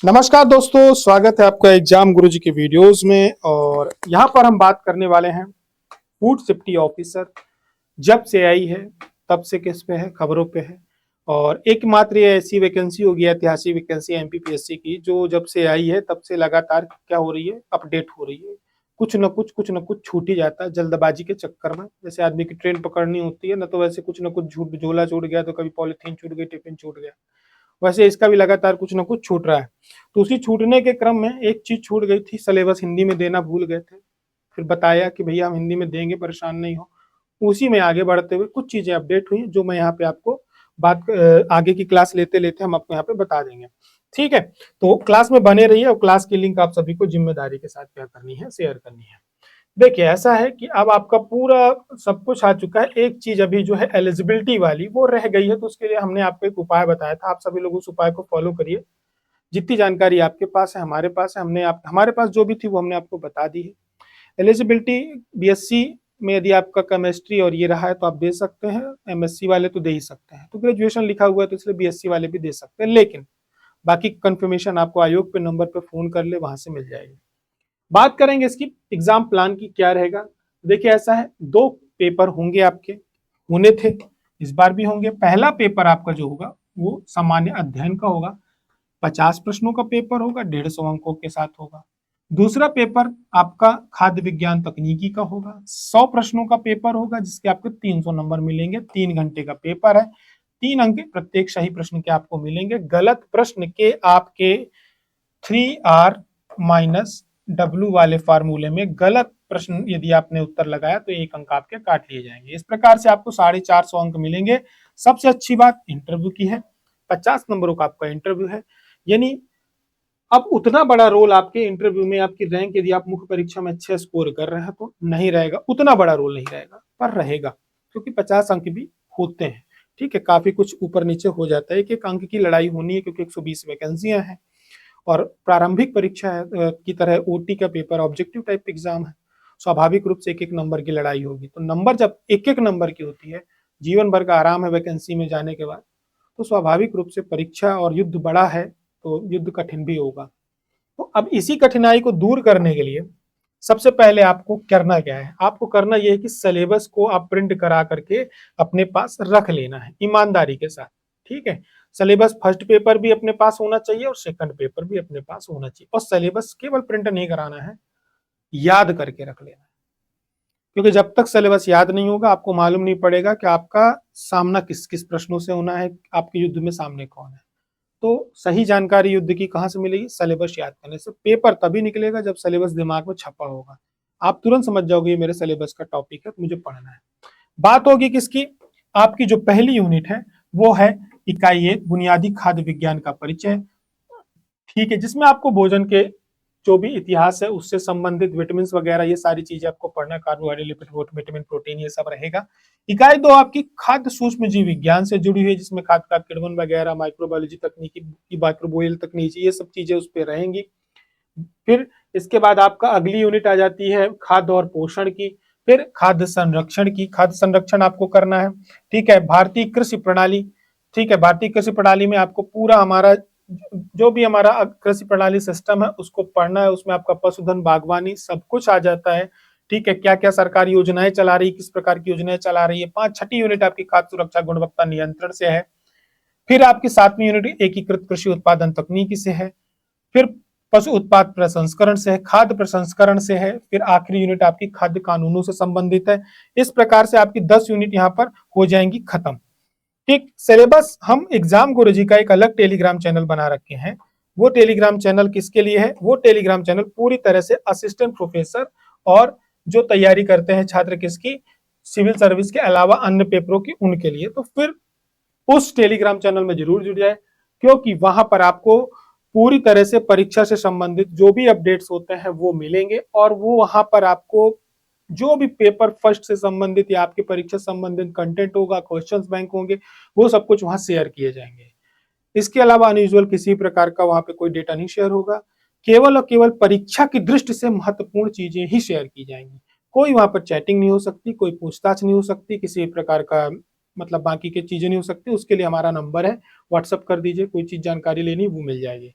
नमस्कार दोस्तों, स्वागत है आपका एग्जाम गुरुजी के वीडियोस में। और यहाँ पर हम बात करने वाले हैं फूड सेफ्टी ऑफिसर। जब से आई है तब से किस पे है, खबरों पे है। और एकमात्र ये ऐसी वैकेंसी होगी, ऐतिहासिक वैकेंसी एमपीपीएससी की, जो जब से आई है तब से लगातार क्या हो रही है, अपडेट हो रही है। कुछ न कुछ छूट ही जाता है जल्दबाजी के चक्कर में। जैसे आदमी की ट्रेन पकड़नी होती है ना, तो वैसे कुछ न कुछ झूठ, झोला छूट गया तो कभी पॉलिथीन छूट गई, टिफिन छूट गया, वैसे इसका भी लगातार कुछ ना कुछ छूट रहा है। तो उसी छूटने के क्रम में एक चीज छूट गई थी, सिलेबस हिंदी में देना भूल गए थे। फिर बताया कि भैया हम हिंदी में देंगे, परेशान नहीं हो। उसी में आगे बढ़ते हुए कुछ चीजें अपडेट हुई, जो मैं यहाँ पे आपको आगे की क्लास लेते लेते हम आपको यहाँ पे बता देंगे। ठीक है, तो क्लास में बने रहिए और क्लास की लिंक आप सभी को जिम्मेदारी के साथ क्या करनी है, शेयर करनी है। देखिए, ऐसा है कि अब आपका पूरा सब कुछ आ चुका है। एक चीज अभी जो है एलिजिबिलिटी वाली, वो रह गई है। तो उसके लिए हमने आपको एक उपाय बताया था, आप सभी लोग उस उपाय को फॉलो करिए। जितनी जानकारी आपके पास है, हमारे पास है, हमारे पास जो भी थी वो हमने आपको बता दी है। एलिजिबिलिटी बीएससी में यदि आपका केमिस्ट्री और ये रहा है तो आप दे सकते हैं। एमएससी वाले तो दे ही सकते हैं, तो ग्रेजुएशन लिखा हुआ है तो इसलिए बीएससी वाले भी दे सकते हैं। लेकिन बाकी कंफर्मेशन आपको आयोग के नंबर पर फोन कर ले, वहां से मिल जाएगी। बात करेंगे इसकी एग्जाम प्लान की, क्या रहेगा। देखिए, ऐसा है, दो पेपर होंगे आपके, होने थे, इस बार भी होंगे। पहला पेपर आपका जो होगा वो सामान्य अध्ययन का होगा, 50 प्रश्नों का पेपर होगा, 150 अंकों के साथ होगा। दूसरा पेपर आपका खाद्य विज्ञान तकनीकी का होगा, 100 प्रश्नों का पेपर होगा, जिसके आपके 300 नंबर मिलेंगे। 3 घंटे का पेपर है, 3 अंक प्रत्येक सही प्रश्न के आपको मिलेंगे। गलत प्रश्न के आपके 3R-W वाले फार्मूले में गलत प्रश्न यदि आपने उत्तर लगाया तो 1 अंक आपके काट लिए जाएंगे। इस प्रकार से आपको 450 अंक मिलेंगे। सबसे अच्छी बात इंटरव्यू की है, 50 नंबरों का आपका इंटरव्यू है। यानी अब उतना बड़ा रोल आपके इंटरव्यू में, आपकी रैंक यदि आप मुख्य परीक्षा में अच्छे स्कोर कर रहे हैं तो नहीं रहेगा, उतना बड़ा रोल नहीं रहेगा, पर रहेगा, क्योंकि 50 अंक भी होते हैं। ठीक है, काफी कुछ ऊपर नीचे हो जाता है, एक एक अंक की लड़ाई होनी है, क्योंकि 120 वैकेंसियां हैं। और प्रारंभिक परीक्षा की तरह ओटी का पेपर ऑब्जेक्टिव टाइप एग्जाम है, स्वाभाविक रूप से एक एक नंबर की लड़ाई होगी। तो नंबर जब एक एक नंबर की होती है, जीवन भर का आराम है वैकेंसी में जाने के बाद, तो स्वाभाविक रूप से परीक्षा और युद्ध बड़ा है, तो युद्ध कठिन भी होगा। तो अब इसी कठिनाई को दूर करने के लिए सबसे पहले आपको करना क्या है, आपको करना यह है कि सिलेबस को आप प्रिंट करा करके अपने पास रख लेना है ईमानदारी के साथ। ठीक है, सिलेबस फर्स्ट पेपर भी अपने पास होना चाहिए और सेकंड पेपर भी अपने पास होना चाहिए। और सिलेबस केवल प्रिंट नहीं कराना है, याद करके रख लेना है। क्योंकि जब तक सिलेबस याद नहीं होगा, आपको मालूम नहीं पड़ेगा कि आपका सामना किस किस प्रश्नों से होना है, आपके युद्ध में सामने कौन है। तो सही जानकारी युद्ध की कहां से मिलेगी, सिलेबस याद करने से। पेपर तभी निकलेगा जब सिलेबस दिमाग में छपा होगा, आप तुरंत समझ जाओगे ये मेरे सिलेबस का टॉपिक है, मुझे पढ़ना है। बात होगी किसकी, आपकी जो पहली यूनिट है वो है इकाई 1, बुनियादी खाद्य विज्ञान का परिचय। ठीक है, जिसमें आपको भोजन के जो भी इतिहास है उससे संबंधित विटामिन वगैरह ये सारी चीजें आपको पढ़ना, कार्बोहाइड्रेट, लिपिड, विटामिन, प्रोटीन, ये सब रहेगा। इकाई 2 आपकी खाद्य सूक्ष्म जीव विज्ञान से जुड़ी हुई है, जिसमें खाद्य का किण्वन वगैरह, माइक्रोबायोलॉजी तकनीकी की, माइक्रोबोयल तकनीकी, ये सब चीजें उस पर रहेंगी। फिर इसके बाद आपका अगली यूनिट आ जाती है खाद्य और पोषण की, फिर खाद्य संरक्षण की। खाद्य संरक्षण आपको करना है। ठीक है, भारतीय कृषि प्रणाली। ठीक है, भारतीय कृषि प्रणाली में आपको पूरा हमारा जो भी हमारा कृषि प्रणाली सिस्टम है उसको पढ़ना है। उसमें आपका पशुधन, बागवानी सब कुछ आ जाता है। ठीक है, क्या क्या सरकारी योजनाएं चला रही, किस प्रकार की योजनाएं चला रही है। 5 छठी यूनिट आपकी खाद्य सुरक्षा गुणवत्ता नियंत्रण से है। फिर आपकी 7वीं यूनिट एकीकृत कृषि उत्पादन तकनीकी से है। फिर पशु उत्पाद प्रसंस्करण से है, खाद्य प्रसंस्करण से है। फिर आखिरी यूनिट आपकी खाद्य कानूनों से संबंधित है। इस प्रकार से आपकी 10 यूनिट यहाँ पर हो जाएंगी खत्म। ठीक, सिलेबस हम एग्जाम गुरुजी का एक अलग टेलीग्राम चैनल बना रखे हैं। वो टेलीग्राम चैनल किसके लिए है, वो टेलीग्राम चैनल पूरी तरह से असिस्टेंट प्रोफेसर और जो तैयारी करते हैं छात्र किसकी, सिविल सर्विस के अलावा अन्य पेपरों की, उनके लिए। तो फिर उस टेलीग्राम चैनल में जरूर जुड़ जाए, क्योंकि वहां पर आपको पूरी तरह से परीक्षा से संबंधित जो भी अपडेट्स होते हैं वो मिलेंगे। और वो वहां पर आपको जो भी पेपर फर्स्ट से संबंधित या आपकी परीक्षा संबंधित कंटेंट होगा, क्वेश्चंस बैंक होंगे, वो सब कुछ वहां शेयर किए जाएंगे। इसके अलावा अनयूजुअल किसी प्रकार का वहां पे कोई डेटा नहीं शेयर होगा। केवल और केवल परीक्षा की दृष्टि से महत्वपूर्ण चीजें ही शेयर की जाएंगी। कोई वहां पर चैटिंग नहीं हो सकती, कोई पूछताछ नहीं हो सकती, किसी प्रकार का मतलब बाकी की चीजें नहीं हो सकती। उसके लिए हमारा नंबर है, व्हाट्सअप कर दीजिए, कोई चीज जानकारी लेनी वो मिल जाएगी।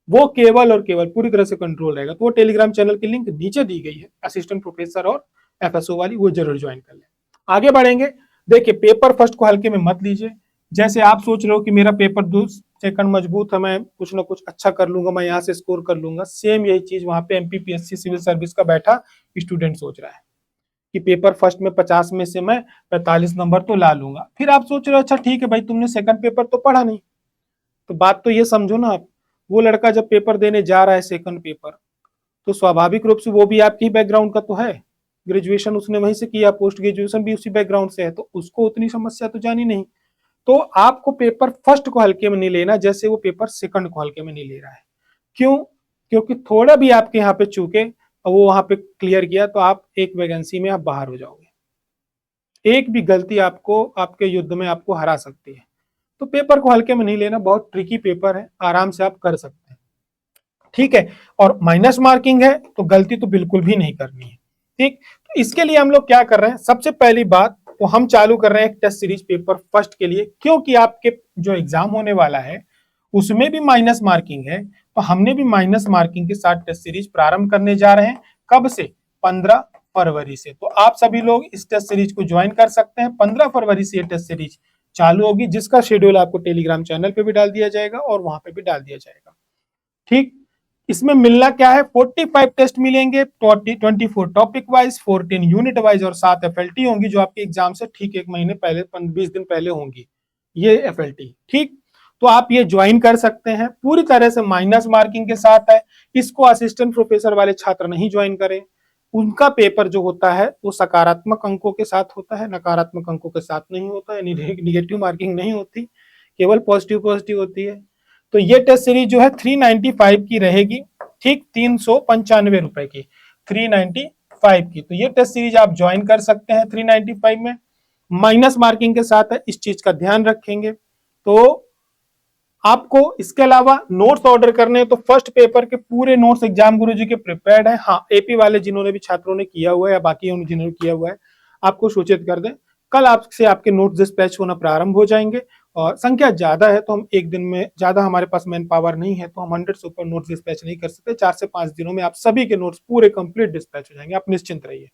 वो केवल और केवल पूरी तरह से कंट्रोल रहेगा। तो वो टेलीग्राम चैनल की लिंक नीचे दी गई है, असिस्टेंट प्रोफेसर और एफएसओ वाली, वो जरूर ज्वाइन कर लें। आगे बढ़ेंगे। देखिए, पेपर फर्स्ट को हल्के में मत लीजिए। जैसे आप सोच रहे हो कि मेरा पेपर 2 सेकंड मजबूत है, मैं कुछ ना कुछ अच्छा कर लूंगा, मैं यहाँ से स्कोर कर लूंगा, सेम यही चीज वहां पे एमपीपीएससी सिविल सर्विस का बैठा स्टूडेंट सोच रहा है कि पेपर फर्स्ट में 50 में से मैं 45 नंबर तो ला लूंगा। फिर आप सोच रहे हो अच्छा ठीक है भाई, तुमने सेकंड पेपर तो पढ़ा नहीं। तो बात तो ये समझो ना आप, वो लड़का जब पेपर देने जा रहा है सेकंड पेपर, तो स्वाभाविक रूप से वो भी आपकी बैकग्राउंड का तो है, ग्रेजुएशन उसने वहीं से किया, पोस्ट ग्रेजुएशन भी उसी बैकग्राउंड से है, तो उसको उतनी समस्या तो जानी नहीं। तो आपको पेपर फर्स्ट को हल्के में नहीं लेना, जैसे वो पेपर सेकंड को हल्के में नहीं ले रहा है। क्यों? क्योंकि थोड़ा भी आपके यहाँ पे चूके और वो वहां पे क्लियर किया तो आप एक वैकेंसी में आप बाहर हो जाओगे। एक भी गलती आपको आपके युद्ध में आपको हरा सकती है। तो पेपर को हल्के में नहीं लेना, बहुत ट्रिकी पेपर है, आराम से आप कर सकते हैं। ठीक है। और माइनस मार्किंग है तो गलती तो बिल्कुल भी नहीं करनी है। ठीक, तो इसके लिए हम लोग क्या कर रहे हैं, सबसे पहली बात तो हम चालू कर रहे हैं एक टेस्ट सीरीज पेपर फर्स्ट के लिए, क्योंकि आपके जो एग्जाम होने वाला है उसमें भी माइनस मार्किंग है। तो हमने भी माइनस मार्किंग के साथ टेस्ट सीरीज प्रारंभ करने जा रहे हैं। कब से? 15 फरवरी से। तो आप सभी लोग इस टेस्ट सीरीज को ज्वाइन कर सकते हैं। 15 फरवरी से ये टेस्ट सीरीज चालू होगी, जिसका शेड्यूल आपको टेलीग्राम चैनल पे भी डाल दिया जाएगा और वहां पे भी डाल दिया जाएगा। ठीक, इसमें मिलना क्या है, 45 टेस्ट मिलेंगे, 24 टॉपिक वाइज, 14 यूनिट वाइज और 7 एफएलटी होंगी, जो आपके एग्जाम से ठीक 1 महीने पहले 20 दिन पहले होंगी ये एफएलटी। ठीक, तो आप ये ज्वाइन कर सकते हैं, पूरी तरह से माइनस मार्किंग के साथ है। इसको असिस्टेंट प्रोफेसर वाले छात्र नहीं ज्वाइन करें। उनका पेपर जो होता है वो सकारात्मक अंकों के साथ होता है, नकारात्मक अंकों के साथ नहीं होता है, निगेटिव मार्किंग नहीं होती, केवल पॉजिटिव पॉजिटिव होती है। तो ये टेस्ट सीरीज जो है 395 की रहेगी। ठीक, 395 रुपए की, 395 की। तो ये टेस्ट सीरीज आप ज्वाइन कर सकते हैं 395 में, माइनस मार्किंग के साथ है, इस चीज का ध्यान रखेंगे। तो आपको इसके अलावा नोट्स ऑर्डर करने हैं, तो फर्स्ट पेपर के पूरे नोट्स एग्जाम गुरुजी के प्रिपेयर्ड है। हाँ, एपी वाले जिन्होंने भी छात्रों ने किया हुआ है या बाकी जिन्होंने किया हुआ है, आपको सूचित कर दें, कल आपसे आपके नोट्स डिस्पैच होना प्रारंभ हो जाएंगे। और संख्या ज्यादा है तो हम एक दिन में, ज्यादा हमारे पास मैन पावर नहीं है तो हम 100 से ऊपर नोट्स डिस्पैच नहीं कर सकते। 4 से 5 दिनों में आप सभी के नोट्स पूरे कंप्लीट डिस्पैच हो जाएंगे, आप निश्चिंत रहिए।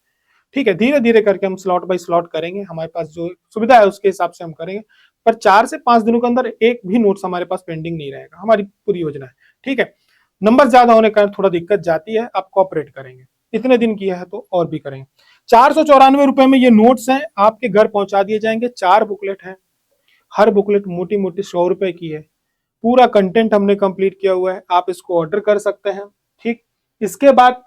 ठीक है, धीरे धीरे करके हम स्लॉट बाय स्लॉट करेंगे, हमारे पास जो सुविधा है उसके हिसाब से हम करेंगे, पर 4 से 5 दिनों के अंदर एक भी नोट्स हमारे पास पेंडिंग नहीं रहेगा, हमारी पूरी योजना है। ठीक है, नंबर ज्यादा होने का थोड़ा दिक्कत जाती है, आप कोऑपरेट करेंगे, इतने दिन किया है तो और भी करेंगे। 494 रुपए में ये नोट्स हैं, आपके घर पहुंचा दिए जाएंगे। 4 बुकलेट हैं, हर बुकलेट मोटी मोटी 100 रुपए की है, पूरा कंटेंट हमने कंप्लीट किया हुआ है, आप इसको ऑर्डर कर सकते हैं। ठीक, इसके बाद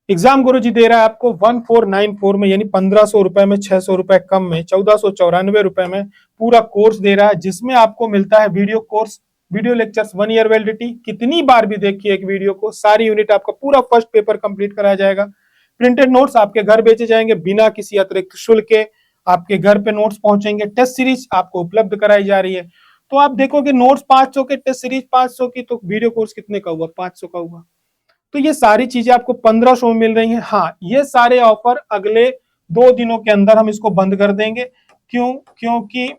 एग्जाम गुरुजी दे रहा है आपको 1494 में, यानी 1500 रुपए में, 600 रुपए कम में, 1494 रुपए में पूरा कोर्स दे रहा है, जिसमें आपको मिलता है video course, video lectures 1 year validity, कितनी बार भी देखिए एक वीडियो को, सारी यूनिट आपका पूरा फर्स्ट पेपर कंप्लीट कराया जाएगा। प्रिंटेड नोट्स आपके घर भेजे जाएंगे बिना किसी अतिरिक्त शुल्क के, आपके घर पे नोट्स पहुंचेंगे। टेस्ट सीरीज आपको उपलब्ध कराई जा रही है। तो आप देखोगे नोट्स 500 के, टेस्ट सीरीज 500 की, तो वीडियो कोर्स कितने का हुआ? 500 का हुआ। तो ये सारी चीजें आपको 1500 में मिल रही हैं। हाँ, ये सारे ऑफर अगले 2 दिनों के अंदर हम इसको बंद कर देंगे। क्यों? क्योंकि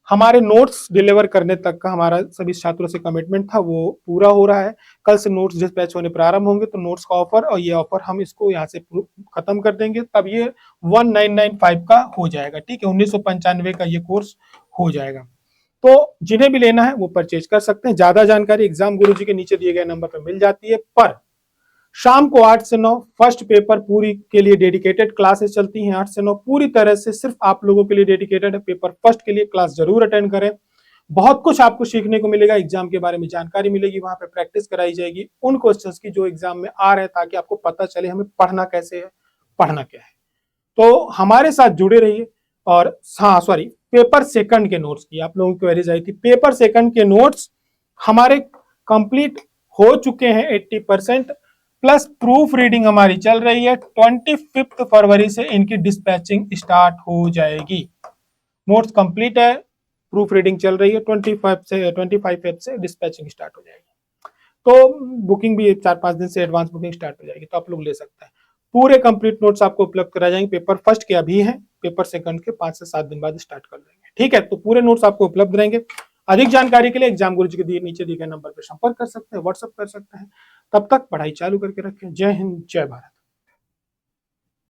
हमारे नोट्स डिलीवर करने तक का हमारा सभी छात्रों से कमिटमेंट था, वो पूरा हो रहा है। कल से नोट्स डिस्पैच होने प्रारंभ होंगे, तो नोट्स का ऑफर और ये ऑफर हम इसको यहाँ से खत्म कर देंगे, तब ये 1995 का हो जाएगा। ठीक है, 1995 का ये कोर्स हो जाएगा। तो जिन्हें भी लेना है वो परचेज कर सकते हैं। ज्यादा जानकारी एग्जाम गुरुजी के नीचे दिए गए नंबर पर मिल जाती है। पर शाम को 8 से 9 फर्स्ट पेपर पूरी के लिए डेडिकेटेड क्लासेस चलती हैं। 8 से 9 पूरी तरह से सिर्फ आप लोगों के लिए डेडिकेटेड है। पेपर फर्स्ट के लिए क्लास जरूर अटेंड करें, बहुत कुछ आपको सीखने को मिलेगा, एग्जाम के बारे में जानकारी मिलेगी, वहां पे प्रैक्टिस कराई जाएगी उन क्वेश्चंस की जो एग्जाम में आ रहे हैं, ताकि आपको पता चले हमें पढ़ना कैसे है, पढ़ना क्या है। तो हमारे साथ जुड़े रहिए। और हाँ सॉरी, पेपर सेकंड के नोट्स की आप लोगों की क्वेरीज आई थी। पेपर सेकंड के नोट्स हमारे कंप्लीट हो चुके हैं 80%, प्लस प्रूफ रीडिंग हमारी चल रही है। 25 फरवरी से इनकी डिस्पैचिंग स्टार्ट हो जाएगी। नोट्स कंप्लीट है, प्रूफ रीडिंग चल रही है, 25 से डिस्पैचिंग स्टार्ट हो जाएगी। तो बुकिंग भी 4-5 दिन से एडवांस बुकिंग स्टार्ट हो जाएगी, तो आप लोग ले सकते हैं। पूरे कंप्लीट नोट्स आपको उपलब्ध कराए जाएंगे। पेपर फर्स्ट के अभी हैं, पेपर सेकंड के 5 से 7 दिन बाद स्टार्ट कर देंगे। ठीक है, तो पूरे नोट्स आपको उपलब्ध रहेंगे। अधिक जानकारी के लिए एग्जाम गुरुजी के दिए नीचे दिए गए नंबर पर संपर्क कर सकते हैं, व्हाट्सएप कर सकते हैं। तब तक पढ़ाई चालू करके रखें। जय हिंद, जय भारत।